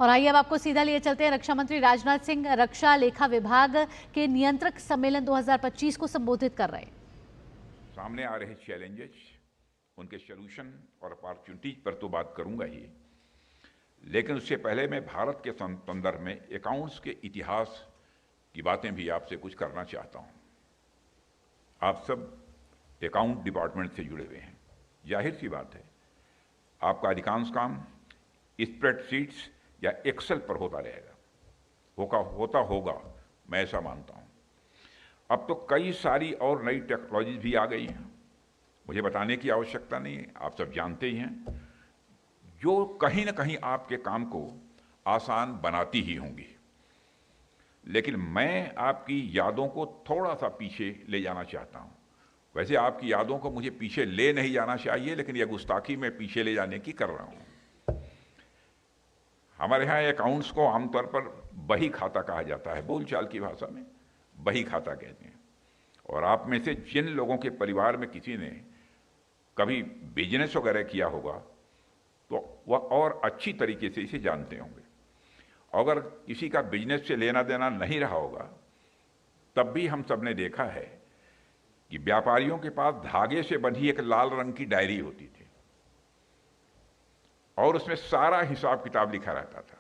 और आइए अब आपको सीधा लिए चलते हैं। रक्षा मंत्री राजनाथ सिंह रक्षा लेखा विभाग के नियंत्रक सम्मेलन 2025 को संबोधित कर रहे हैं। सामने आ रहे चैलेंजेस, उनके सॉल्यूशन और अपॉर्चुनिटीज पर तो बात करूंगा ही, लेकिन उससे पहले मैं भारत के संदर्भ में अकाउंट्स के इतिहास की बातें भी आपसे कुछ करना चाहता हूं। आप सब अकाउंट डिपार्टमेंट से जुड़े हुए हैं। जाहिर सी बात है, आपका अधिकांश काम स्प्रेडशीट्स या एक्सेल पर होता रहेगा, होगा, मैं ऐसा मानता हूं। अब तो कई सारी और नई टेक्नोलॉजीज भी आ गई हैं, मुझे बताने की आवश्यकता नहीं है, आप सब जानते ही हैं, जो कहीं ना कहीं आपके काम को आसान बनाती ही होंगी। लेकिन मैं आपकी यादों को थोड़ा सा पीछे ले जाना चाहता हूं। वैसे आपकी यादों को मुझे पीछे ले नहीं जाना चाहिए, लेकिन यह गुस्ताखी मैं पीछे ले जाने की कर रहा हूं। हमारे यहाँ अकाउंट्स को आमतौर पर बही खाता कहा जाता है, बोलचाल की भाषा में बही खाता कहते हैं। और आप में से जिन लोगों के परिवार में किसी ने कभी बिजनेस वगैरह किया होगा तो वह और अच्छी तरीके से इसे जानते होंगे। अगर किसी का बिजनेस से लेना देना नहीं रहा होगा, तब भी हम सब ने देखा है कि व्यापारियों के पास धागे से बंधी एक लाल रंग की डायरी होती थी और उसमें सारा हिसाब किताब लिखा रहता था,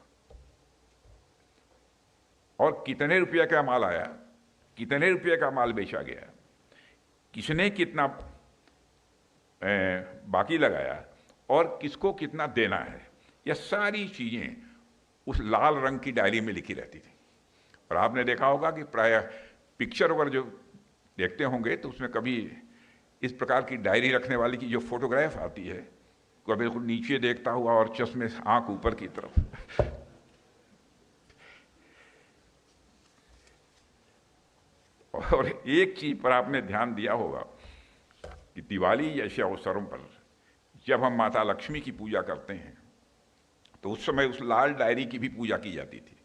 और कितने रुपये का माल आया, कितने रुपये का माल बेचा गया, किसने कितना बाकी लगाया और किसको कितना देना है, यह सारी चीजें उस लाल रंग की डायरी में लिखी रहती थी। और आपने देखा होगा कि प्रायः पिक्चर वगैरह जो देखते होंगे तो उसमें कभी इस प्रकार की डायरी रखने वाले की जो फोटोग्राफ आती है, कोई बिल्कुल नीचे देखता हुआ और चश्मे आंख ऊपर की तरफ। और एक चीज पर आपने ध्यान दिया होगा कि दिवाली जैसे अवसरों पर जब हम माता लक्ष्मी की पूजा करते हैं तो उस समय उस लाल डायरी की भी पूजा की जाती थी।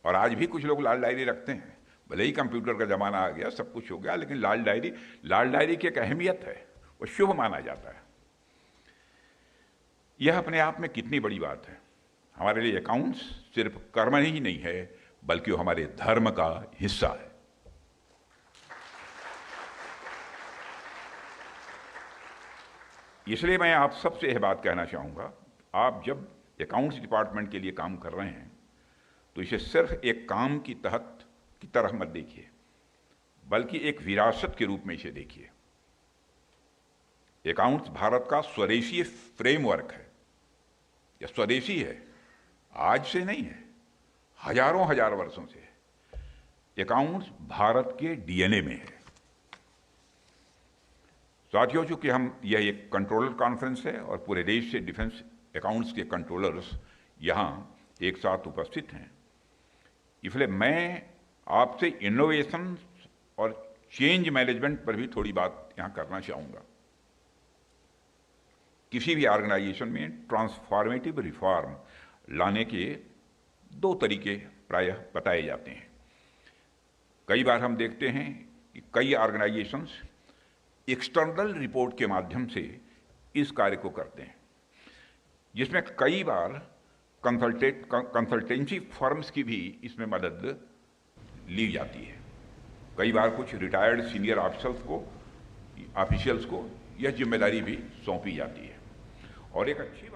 और आज भी कुछ लोग लाल डायरी रखते हैं, भले ही कंप्यूटर का जमाना आ गया, सब कुछ हो गया, लेकिन लाल डायरी की एक अहमियत है, वो शुभ माना जाता है। यह अपने आप में कितनी बड़ी बात है। हमारे लिए अकाउंट्स सिर्फ कर्म ही नहीं है, बल्कि वो हमारे धर्म का हिस्सा है। इसलिए मैं आप सबसे यह बात कहना चाहूंगा, आप जब अकाउंट्स डिपार्टमेंट के लिए काम कर रहे हैं तो इसे सिर्फ एक काम की तरह मत देखिए, बल्कि एक विरासत के रूप में इसे देखिए। अकाउंट्स भारत का स्वदेशी फ्रेमवर्क है, यह स्वदेशी है, आज से नहीं है, हजारों हजार वर्षों से है। अकाउंट्स भारत के डीएनए में है। साथियों, चूंकि यह एक कंट्रोलर कॉन्फ्रेंस है और पूरे देश से डिफेंस अकाउंट्स के कंट्रोलर्स यहां एक साथ उपस्थित हैं, इसलिए मैं आपसे इनोवेशन और चेंज मैनेजमेंट पर भी थोड़ी बात यहां करना चाहूंगा। किसी भी ऑर्गेनाइजेशन में ट्रांसफॉर्मेटिव रिफॉर्म लाने के दो तरीके प्रायः बताए जाते हैं। कई बार हम देखते हैं कि कई ऑर्गेनाइजेशंस एक्सटर्नल रिपोर्ट के माध्यम से इस कार्य को करते हैं, जिसमें कई बार कंसल्टेंसी फर्म्स की भी इसमें मदद ली जाती है। कई बार कुछ रिटायर्ड सीनियर ऑफिशियल्स को यह जिम्मेदारी भी सौंपी जाती है। और एक अच्छी